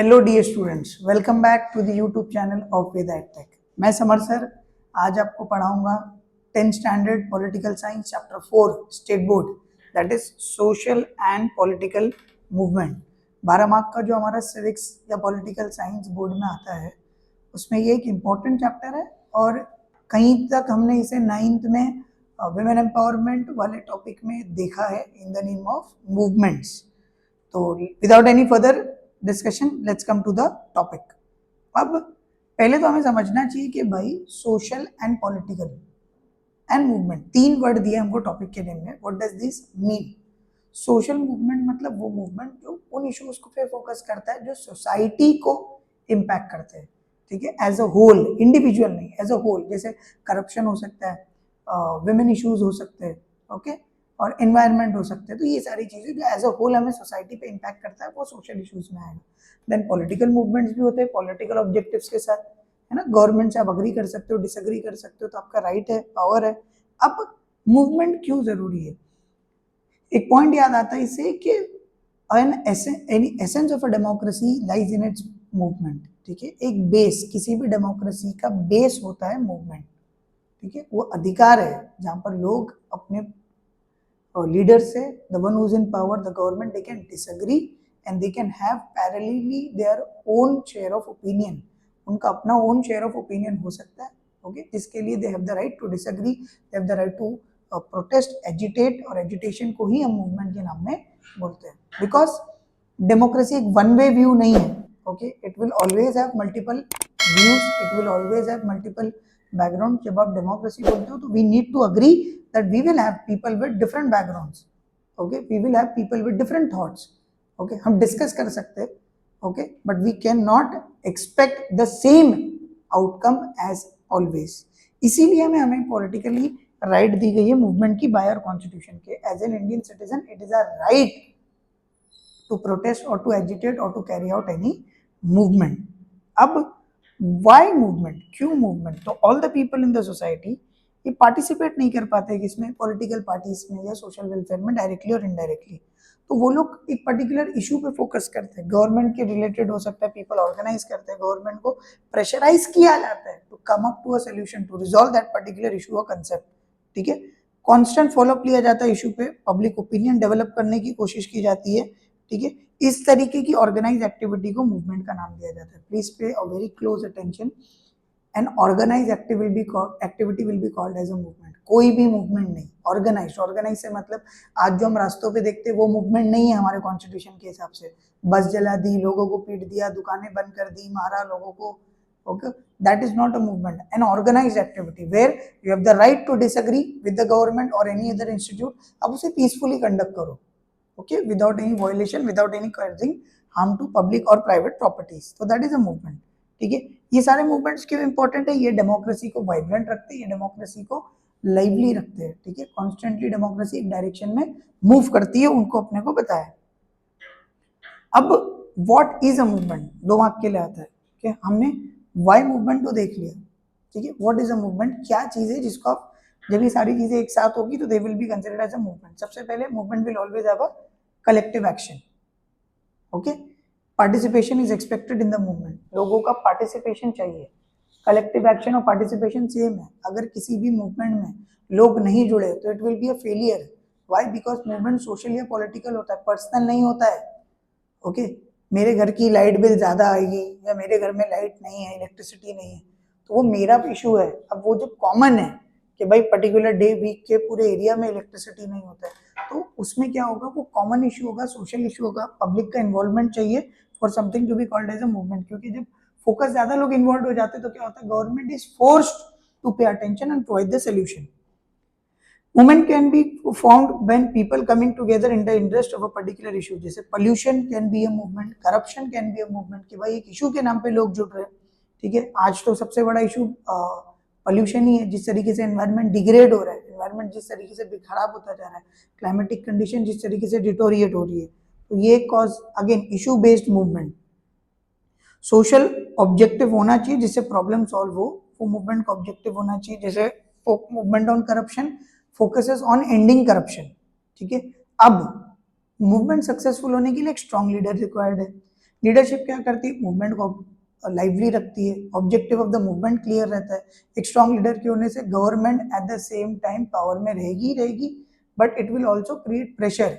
Hello dear students, welcome back to the YouTube channel of Veda edtech. मैं Samar sir आज आपको पढ़ाऊंगा 10th standard political science chapter 4 state board, that is social and political movement. 12 mark का जो हमारा civics या political science board में आता है उसमें ये एक इम्पॉर्टेंट चैप्टर है और कहीं तक हमने इसे 9th में वुमेन एम्पावरमेंट वाले टॉपिक में देखा है in the name of movements. तो without any further discussion let's come to the topic. अब पहले तो हमें समझना चाहिए कि भाई social and political and movement, 3 word दिए हमको टॉपिक के नेम में। What does this mean? Social movement मतलब वो मूवमेंट जो उन इश्यूज को पे फोकस करता है जो सोसाइटी को इम्पैक्ट करते हैं, ठीक है, एज अ होल, इंडिविजुअल नहीं, एज अ होल। जैसे करप्शन हो सकता है, विमेन इश्यूज हो सकते हैं, ओके, और एनवायरनमेंट हो सकते हैं। तो ये सारी चीजें जो एज अ होल हमें सोसाइटी पे इम्पैक्ट करता है वो सोशल इश्यूज में आएगा। देन पॉलिटिकल मूवमेंट्स भी होते हैं पॉलिटिकल ऑब्जेक्टिव्स के साथ, है ना। गवर्नमेंट से आप अग्री कर सकते हो, डिसएग्री कर सकते हो, तो आपका राइट है, पावर है। अब मूवमेंट क्यों जरूरी है? एक पॉइंट याद आता है इससे कि essence of a democracy lies in its movement, ठीक है। एक बेस, किसी भी डेमोक्रेसी का बेस होता है मूवमेंट, ठीक है। वो अधिकार है जहां पर लोग अपने लीडर से, the one who's in power, the government, they can disagree and they can have parallelly their own share of opinion. उनका अपना own share of opinion हो सकता है, okay, जिसके लिए they have the right to disagree, they have the right to protest, agitate, और agitation को ही हम movement के नाम में बोलते हैं। Because democracy एक one way view नहीं है, okay, it will always have multiple views, it will always have multiple background। जब आप डेमोक्रेसी बोलते हो तो we need to agree that we will have people with different backgrounds, okay, we will have people with different thoughts, okay, हम discuss कर सकते हैं, okay, but we cannot expect the same outcome as always। इसीलिए हमें politically right दी गई है movement की by our constitution के। As an Indian citizen it is our right to protest or to agitate or to carry out any movement। अब why movement, क्यों movement? तो all the people in the society ये participate नहीं कर पाते किसमें, political parties में या सोशल वेलफेयर में, डायरेक्टली और इनडायरेक्टली। तो वो लोग एक पर्टिकुलर इशू पे फोकस करते हैं, गवर्नमेंट के रिलेटेड हो सकता है, पीपल ऑर्गेनाइज करते हैं, गवर्नमेंट को प्रेशराइज किया जाता है to come up to a solution to resolve that particular issue और कंसेप्ट, ठीक है। कॉन्स्टेंट फॉलोअप लिया जाता है इशू पे, पब्लिक ओपिनियन डेवलप करने की कोशिश की जाती है, ठीक है। इस तरीके की ऑर्गेनाइज एक्टिविटी को मूवमेंट का नाम दिया जाता है। Please pay a very close attention. An organise activity will be called as a movement. कोई भी मूवमेंट नहीं, ऑर्गेनाइज से मतलब आज जो हम रास्तों पे देखते हैं वो मूवमेंट नहीं है हमारे कॉन्स्टिट्यूशन के हिसाब से। बस जला दी, लोगों को पीट दिया, दुकानें बंद कर दी, मारा लोगों को, okay, that is not a movement। an organized activity where you have the right to disagree with the government or any other institute, अब उसे peacefully conduct करो, okay, without any violation, without any causing harm to public or private properties, so that is a movement, ठीक है। ये सारे movements क्यों important है? ये डेमोक्रेसी को वाइब्रेंट रखते हैं, ये डेमोक्रेसी को लाइवली रखते हैं, ठीक है। कॉन्स्टेंटली डेमोक्रेसी एक डायरेक्शन में मूव करती है, उनको अपने को बताया। अब what is a movement, 2 mark के लिए आता है कि हमने वाई मूवमेंट तो देख लिया, ठीक है। व्हाट इज अ मूवमेंट, क्या चीज है जिसको आप, जब ये सारी चीजें एक साथ होगी तो they will be considered as a movement. सबसे पहले movement will always have a collective action, okay. Participation is expected in the movement, लोगों का पार्टिसिपेशन चाहिए। कलेक्टिव एक्शन और पार्टिसिपेशन सेम है। अगर किसी भी मूवमेंट में लोग नहीं जुड़े तो it will be a failure. Why? Because movement social या पॉलिटिकल होता है, पर्सनल नहीं होता है, ओके। मेरे घर की लाइट बिल ज्यादा आएगी या मेरे घर में लाइट नहीं है, इलेक्ट्रिसिटी नहीं है, तो वो मेरा इशू है। अब वो जो कॉमन है कि भाई पर्टिकुलर डे वीक के पूरे एरिया में इलेक्ट्रिसिटी नहीं होता है, तो उसमें क्या होगा, वो कॉमन इशू होगा, सोशल इशू होगा, पब्लिक का इन्वॉल्वमेंट चाहिए for something to be called as a movement. क्योंकि जब फोकस ज्यादा लोग इन्वॉल्व हो जाते हैं तो क्या होता है, government is forced to pay attention and provide the solution. Movement can be formed when people coming together in the interest of a particular issue। जैसे pollution can be a movement, corruption can be a movement, कि भाई एक issue के नाम पे लोग जुड़ रहे हैं, ठीक है। आज तो सबसे बड़ा इशू पोल्यूशन ही है। जिस तरीके से एनवायरनमेंट डिग्रेड हो रहा है, एनवायरनमेंट जिस तरीके से खराब होता जा रहा है, क्लाइमेटिक कंडीशन जिस तरीके से डिटोरिएट हो रही है, तो ये cause again issue based movement. Social objective होना चाहिए जिससे प्रॉब्लम सॉल्व हो, वो मूवमेंट का ऑब्जेक्टिव होना चाहिए। जैसे movement on corruption focuses on ending corruption, ठीक है। अब मूवमेंट सक्सेसफुल होने के लिए एक स्ट्रॉन्ग लीडर रिक्वायर्ड है। लीडरशिप क्या करती है, मूवमेंट को लाइवली रखती है, objective of the movement clear रहता है। एक स्ट्रॉन्ग लीडर के होने से government at the same time power में रहेगी, but it will also create pressure.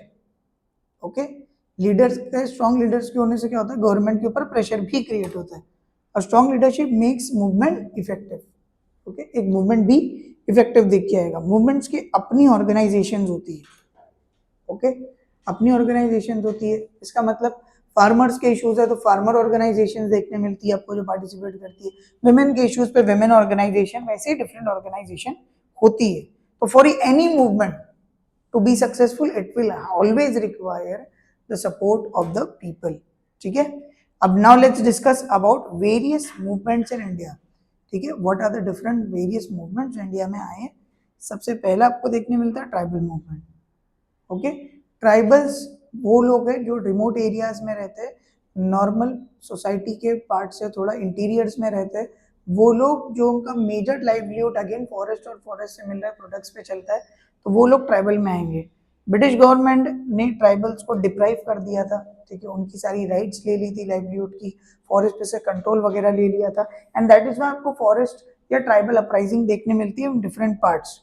Okay, leaders के, स्ट्रॉन्ग लीडर्स के होने से क्या होता है, गवर्नमेंट के ऊपर प्रेशर भी क्रिएट होता है। और strong leadership makes movement effective. Okay, एक मूवमेंट भी इफेक्टिव दिख के आएगा। मूवमेंट्स की अपनी ऑर्गेनाइजेशंस होती है। ओके, अपनी ऑर्गेनाइजेशंस होती है, इसका मतलब फार्मर्स के इश्यूज है तो फार्मर ऑर्गेनाइजेशंस देखने मिलती है आपको जो पार्टिसिपेट करती है। विमेन के इश्यूज पे विमेन ऑर्गेनाइजेशन, वैसे ही डिफरेंट ऑर्गेनाइजेशन होती है। तो for any movement to be successful it will always require the support of the people। ठीक है, अब now let's discuss about various movements in India। ठीक है, what are the different various movements India में आए हैं। सबसे पहला आपको देखने मिलता है ट्राइबल मूवमेंट। ओके, ट्राइबल्स वो लोग हैं जो रिमोट एरियाज में रहते हैं, नॉर्मल सोसाइटी के पार्ट से थोड़ा इंटीरियर्स में रहते हैं। वो लोग जो उनका मेजर लाइवलीहुड अगेन फॉरेस्ट और फॉरेस्ट से मिल रहा है प्रोडक्ट्स पे चलता है, तो वो लोग ट्राइबल में आएंगे। ब्रिटिश गवर्नमेंट ने ट्राइबल्स को डिप्राइव कर दिया था, ठीक है, उनकी सारी राइट्स ले ली थी लाइवलीहुड की, फॉरेस्ट पे से कंट्रोल वगैरह ले लिया था। एंड दैट इज व्हाई आपको फॉरेस्ट या ट्राइबल अपराइजिंग देखने मिलती है इन डिफरेंट पार्ट्स।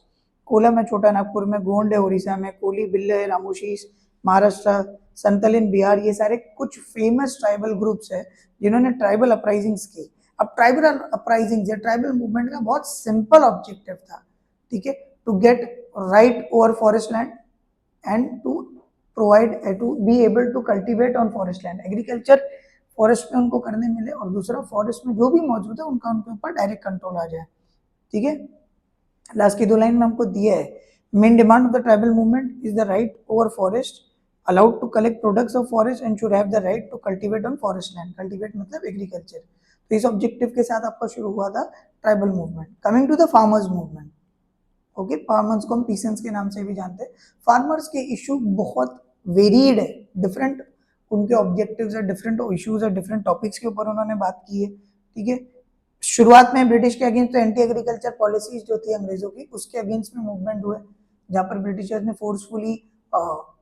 कोलम है छोटा नागपुर में, गोंड है उड़ीसा में, कोली बिल्ले है रामोशीस महाराष्ट्र, संतलिन बिहार, ये सारे कुछ फेमस ट्राइबल ग्रुप्स है जिन्होंने ट्राइबल अपराइजिंग्स की। अब ट्राइबल अपराइजिंग या ट्राइबल मूवमेंट का बहुत सिंपल ऑब्जेक्टिव था, ठीक है, to get right over forest land and to provide to be able to cultivate on forest land. Agriculture forest में उनको करने मिले और दूसरा फॉरेस्ट में जो भी मौजूद है उनका उनके ऊपर डायरेक्ट कंट्रोल आ जाए। ठीक है, लास्ट की 2 लाइन में हमको दिया है, main demand of the tribal movement is the right over forest, allowed to collect products of forest and should have the right to cultivate on forest land। cultivate मतलब agriculture. तो इस objective के साथ आपका शुरू हुआ था tribal movement. Coming to the farmers movement. Okay, farmers को हम पीसेंट्स के नाम से भी जानते हैं। फार्मर्स के इशू बहुत वेरीड है, डिफरेंट उनके ऑब्जेक्टिव्स है, डिफरेंट इश्यूज है, डिफरेंट टॉपिक्स के ऊपर उन्होंने बात की है। ठीक है, शुरुआत में ब्रिटिश के अगेंस्ट एंटी एग्रीकल्चर पॉलिसीज जो थी अंग्रेजों की, उसके अगेंस्ट में मूवमेंट हुए, जहां पर ब्रिटिशर्स ने फोर्सफुली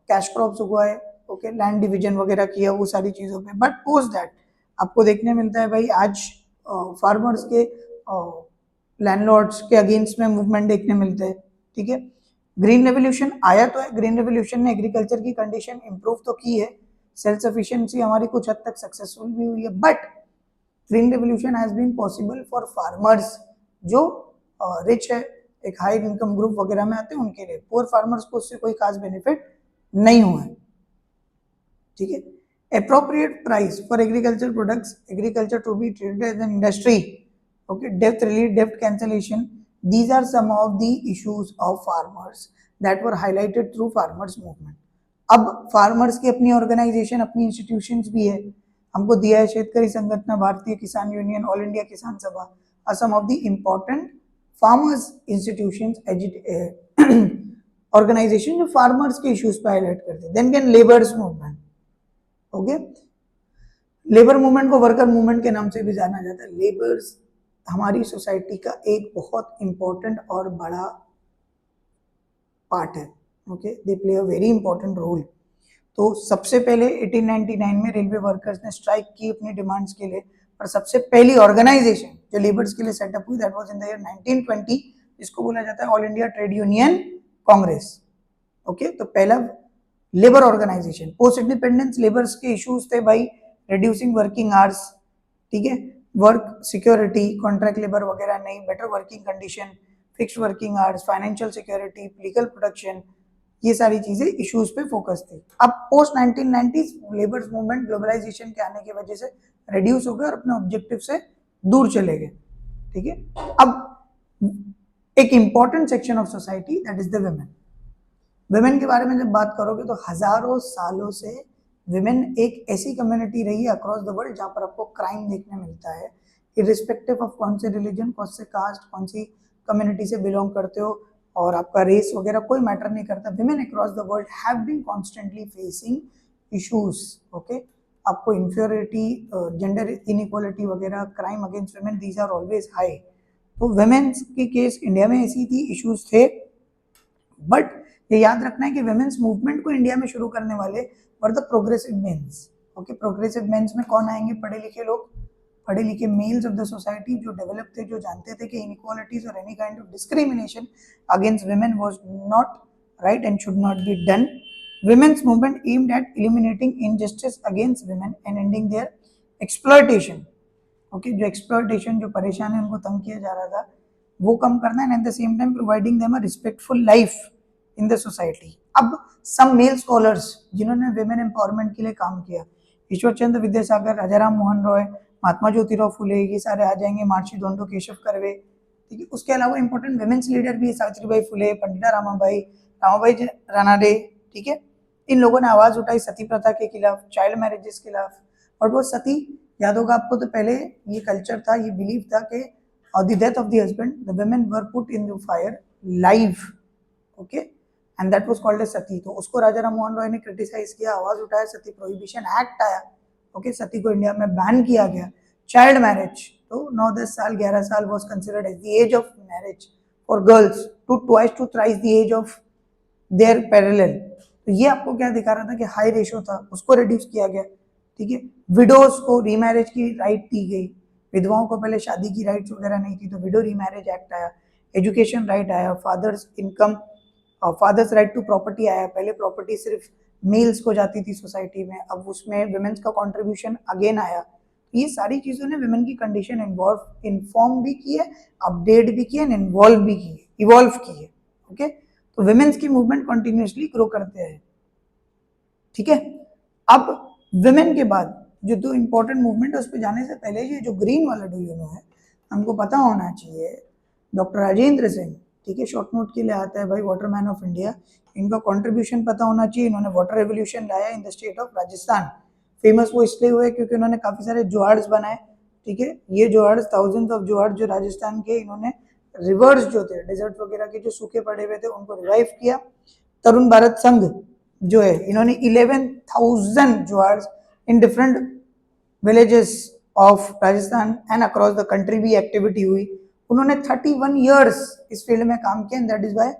कैश क्रॉप्स उगाए, ओके, लैंड डिवीजन वगैरह किया, वो सारी चीजों पे। बट पोस्ट दैट आपको देखने मिलता है भाई आज फार्मर्स के लैंडलॉर्ड्स के अगेंस्ट में मूवमेंट देखने मिलते हैं। ठीक है, ग्रीन रेवोल्यूशन आया तो है, ग्रीन रेवोल्यूशन ने एग्रीकल्चर की कंडीशन इंप्रूव तो की है, सेल्फ सफिशिएंसी हमारी कुछ हद तक सक्सेसफुल भी हुई है, but green revolution has been possible for farmers जो रिच है, एक हाई इनकम ग्रुप वगैरह में आते हैं उनके लिए। पुअर फार्मर्स को उससे कोई खास बेनिफिट नहीं हुआ है। ठीक है, appropriate price for agricultural products, agriculture to be treated as an industry, okay, debt relief, debt cancellation, these are some of the issues of farmers that were highlighted through farmers movement। अब farmers की अपनी organisation, अपनी institutions भी है, हमको दिया है शेतकरी संगठन, भारतीय किसान यूनियन, ऑल इंडिया किसान सभा, are some of the important farmers institutions organisation जो फार्मर्स के इश्यूज पे हाईलाइट करते हैं। Then can labours movement. Okay, labour movement को वर्कर मूवमेंट के नाम से भी जाना जाता है। लेबर्स हमारी सोसाइटी का एक बहुत इंपॉर्टेंट और बड़ा पार्ट है। Okay, they play a very important role. तो सबसे पहले 1899 में रेलवे वर्कर्स ने स्ट्राइक की अपनी डिमांड्स के लिए, पर सबसे पहली ऑर्गेनाइजेशन जो लेबर्स के लिए सेटअप हुई that was in the year 1920, जिसको बोला जाता है All India Trade Union Congress. Okay, तो पहला labour organisation. Post independence labours के इश्यूज थे भाई, रिड्यूसिंग वर्किंग आवर्स, ठीक है, वर्क सिक्योरिटी, कॉन्ट्रैक्ट लेबर वगैरह नहीं, better working condition, fixed working hours, financial security, legal protection, ये सारी चीजें इश्यूज पे फोकस थी। अब post 1990s labours movement globalisation के आने की वजह से रिड्यूस हो गए और अपने ऑब्जेक्टिव से दूर चले गए। ठीक है, अब एक important section of society that is the women. Women के बारे में जब बात करोगे तो हजारों सालों से वुमेन एक ऐसी कम्युनिटी रही है अक्रॉस द वर्ल्ड जहाँ पर आपको क्राइम देखने मिलता है, इरिस्पेक्टिव ऑफ कौन से रिलीजन, कौन से कास्ट, कौन सी कम्युनिटी से बिलोंग करते हो और आपका रेस वगैरह कोई मैटर नहीं करता। Women across the world have been constantly facing issues. Okay, आपको इंफीरियरिटी, जेंडर इनइक्वालिटी वगैरह, crime against women, these are always high. तो वुमेन्स के केस इंडिया में ऐसी थी, इश्यूज थे, बट ये याद रखना है कि वुमेन्स मूवमेंट को इंडिया में शुरू करने वाले were the progressive mens. Okay, progressive mens में कौन आएंगे? पढ़े लिखे लोग, पढ़े लिखे मेल्स ऑफ द सोसाइटी जो डेवलप थे, जो जानते थे कि इनइक्वालिटीज और any kind of discrimination against women was not right and should not be done. Women's movement aimed at eliminating injustice against women and ending their exploitation. Okay, जो exploitation, जो परेशान है, उनको तंग किया जा रहा था, वो कम करना है, and at the same time providing them a respectful life in the society. अब सम मेल स्कॉलर्स जिन्होंने विमेन एम्पावरमेंट के लिए काम किया, ईश्वर चंद्र विद्यासागर, राजाराम मोहन रॉय, महात्मा ज्योतिराव फुले, ये सारे आ जाएंगे, महर्षि धोंडो केशव कर्वे, ठीक है. उसके अलावा इंपॉर्टेंट वुमेन्स लीडर भी सावित्रीबाई फुले, पंडिता रामाबाई, रामाबाई रानाडे, ठीक है. इन लोगों ने आवाज उठाई सती प्रथा के खिलाफ, चाइल्ड मैरिजेस के खिलाफ. और वो सती, याद होगा आपको, तो पहले ये कल्चर था, ये बिलीव था कि the death of the husband the women were put in the fire live, okay, and that was called as sati. तो उसको राजा राम मोहन रॉय ने क्रिटिसाइज किया, आवाज उठाया, सती प्रोहिबिशन एक्ट आया, ओके, सती को इंडिया में बैन किया गया. चाइल्ड मैरिज, तो 9-10 साल 11 साल was considered as the age of marriage for girls, two twice to thrice the age of their parallel. तो ये आपको क्या दिखा रहा था कि हाई रेशो था, उसको रिड्यूस किया गया, ठीक है. विडोज को रीमैरिज की राइट दी गई, विधवाओं को पहले शादी की राइट्स वगैरह नहीं थी, तो विडो रीमैरिज एक्ट आया. एजुकेशन राइट आया, fathers income, fathers right to property आया. पहले प्रॉपर्टी सिर्फ मेल्स को जाती थी सोसाइटी में, अब उसमें वुमेन्स का कंट्रीब्यूशन अगेन आया. ये सारी चीजों ने वुमेन की कंडीशन इन्फॉर्म भी की है, अपडेट भी किया, इन्वॉल्व भी की है, इवॉल्व की है, ओके. तो वुमेन्स की मूवमेंट कंटिन्यूसली ग्रो करते हैं, ठीक है. अब वुमेन के बाद जो दो इंपॉर्टेंट मूवमेंट है, उस पर जाने से पहले ये जो ग्रीन वाला डू यू नो है, हमको पता होना चाहिए. डॉक्टर राजेंद्र सिंह, ठीक है, शॉर्ट नोट के लिए आता है भाई, वाटरमैन ऑफ इंडिया. इनका कंट्रीब्यूशन पता होना चाहिए. इन्होंने वाटर रेवोल्यूशन लाया in the state of Rajasthan. Famous वो इसलिए हुए क्योंकि उन्होंने काफी सारे जोहार्ड्स बनाए, ठीक है. ये जोहार्ड्स, थाउजेंड्स ऑफ जोहार्ड जो राजस्थान के, इन्होंने रिवर्स जो थे, डेजर्ट वगैरह के जो सूखे पड़े हुए थे, उनको रिवाइव किया. तरुण भारत संघ जो है, इन्होंने 11,000 johads in different villages of Rajasthan and across the country भी एक्टिविटी हुई. उन्होंने 31 इयर्स इस फील्ड में काम किया, एंड दैट इज वाई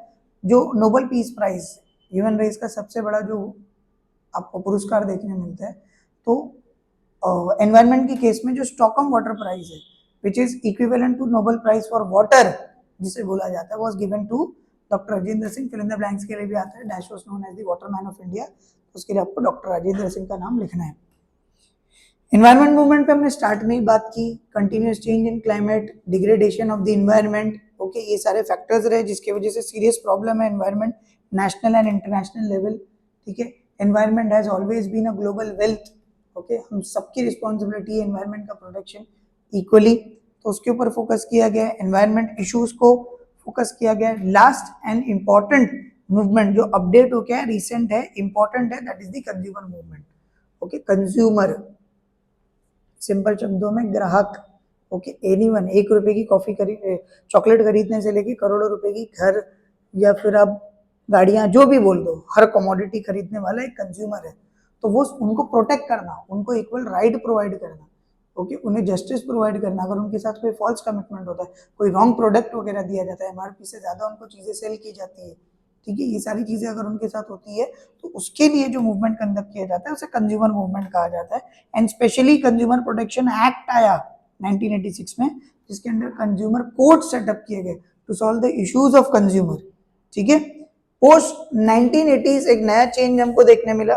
जो Nobel peace prize, human race का सबसे बड़ा जो आपको पुरस्कार देखने मिलता है, तो एनवायरनमेंट की केस में जो स्टॉकहोम वाटर प्राइज है, which is equivalent to Nobel prize for water, जिसे बोला जाता है, was given to doctor Rajendra Singh. Fill in the blanks के लिए भी आता है, dash was known as the waterman of India, उसके लिए आपको डॉक्टर राजेंद्र सिंह का नाम लिखना है. एनवायरमेंट मूवमेंट पे हमने स्टार्ट में ही बात की, continuous change in climate, degradation of the environment, okay, ये सारे फैक्टर्स रहे जिसकी वजह से सीरियस प्रॉब्लम है environment, national and international level, ठीक है. Environment has always been a global wealth, okay, हम सबकी रिस्पॉन्सिबिलिटी है एनवायरनमेंट का प्रोटेक्शन इक्वली, तो उसके ऊपर फोकस किया गया है. एनवायरनमेंट इश्यूज को फोकस किया गया है. लास्ट एंड इंपॉर्टेंट मूवमेंट जो अपडेट हो गया है, रिसेंट है, इंपॉर्टेंट है, that is the consumer movement, okay. Consumer, simple शब्दों में ग्राहक, ओके. एनीवन, 1 रुपए की कॉफी चॉकलेट खरीदने से लेके करोड़ों रुपए की घर या फिर आप गाड़ियां जो भी बोल दो, हर कमोडिटी खरीदने वाला एक कंज्यूमर है. तो वो उनको प्रोटेक्ट करना, उनको इक्वल राइट प्रोवाइड करना, ओके, उन्हें जस्टिस प्रोवाइड करना. अगर उनके साथ कोई फॉल्स कमिटमेंट होता है, कोई रॉन्ग प्रोडक्ट वगैरह दिया जाता है, एमआरपी से ज्यादा उनको चीजें सेल की जाती है, ठीक है, ये सारी चीजें अगर उनके साथ होती है, तो उसके लिए जो मूवमेंट कंडक्ट किया जाता है उसे कंज्यूमर मूवमेंट कहा जाता है. And specially consumer protection act आया 1986 में, जिसके अंदर कंज्यूमर कोर्ट सेटअप किए गए to solve the issues of consumer, ठीक है. पोस्ट 1980s एक नया चेंज हमको देखने मिला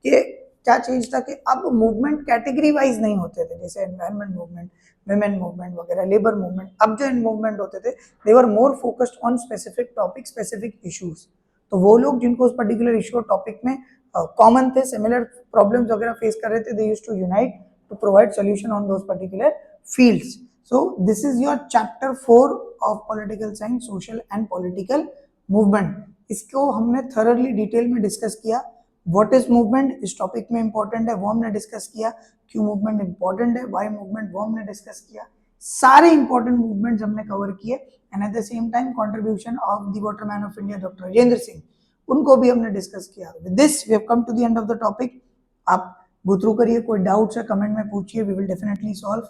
कि क्या चेंज था कि अब मूवमेंट कैटेगरी वाइज नहीं होते थे, जैसे एनवायरमेंट मूवमेंट, विमेन मूवमेंट वगैरह, लेबर मूवमेंट. अब जो मूवमेंट होते थे, they were more focused on specific topic, specific issues. तो वो लोग जिनको उस पर्टिकुलर इश्यू और टॉपिक में कॉमन थे, सिमिलर प्रॉब्लम्स वगैरह फेस कर रहे थे, they used to unite to provide solution on those particular fields. So this is your chapter 4 of political science, social and political movement. इसको हमने थॉरली डिटेल में डिस्कस किया. व्हाट इज मूवमेंट इस topic में important है, वो हमने discuss किया. क्यों मूवमेंट इंपॉर्टेंट है, व्हाई मूवमेंट, वो हमने डिस्कस किया. सारे इंपॉर्टेंट मूवमेंट्स हमने कवर किए. And at the same time contribution of the waterman of India doctor Rajendra Singh, उनको भी हमने डिस्कस किया. With this we have come to the end of the topic. आप गो थ्रू करिए, कोई डाउट्स है कमेंट में पूछिए, we will definitely solve.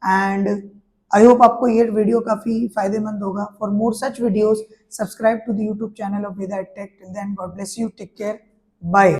And I hope आपको ये वीडियो काफी फायदेमंद होगा. For more such videos subscribe to the YouTube channel of Veda tech. Till then, God bless you, take care, bye.